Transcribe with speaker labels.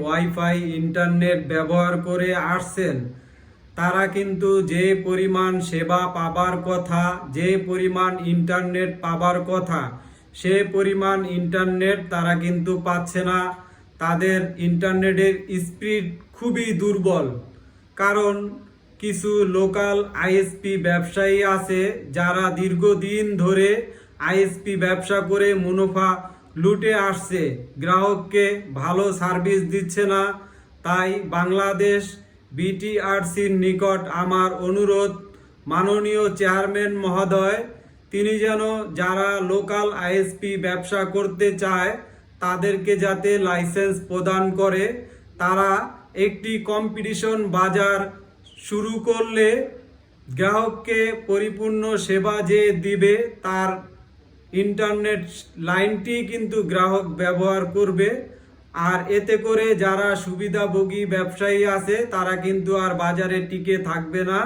Speaker 1: Wifi internet ব্যবহার করে আসছেন, তারা কিন্তু যে পরিমাণ সেবা পাবার কথা, যে পরিমাণ ইন্টারনেট পাবার কথা, সে পরিমাণ ইন্টারনেট তারা কিন্তু পাচ্ছে না। তাদের ইন্টারনেটের স্পিড খুবই দুর্বল। কারণ কিছু লোকাল আইএসপি ব্যবসায়ী আছে যারা দীর্ঘদিন ধরে আইএসপি ব্যবসা করে মুনাফা লুটে আসছে, গ্রাহককে ভালো সার্ভিস দিচ্ছে না। তাই বাংলাদেশ বিটিআরসির নিকট আমার অনুরোধ, মাননীয় চেয়ারম্যান মহোদয়, তিনি যেন যারা লোকাল আইএসপি ব্যবসা করতে চায় তাদেরকে যাতে লাইসেন্স প্রদান করে। তারা একটি কম্পিটিশন বাজার শুরু করলে গ্রাহককে পরিপূর্ণ সেবা যে দিবে, তার ইন্টারনেট লাইনটি কিন্তু গ্রাহক ব্যবহার করবে। আর এতে করে যারা সুবিধাভোগী ব্যবসায়ী আছে তারা কিন্তু আর বাজারে টিকে থাকবে না।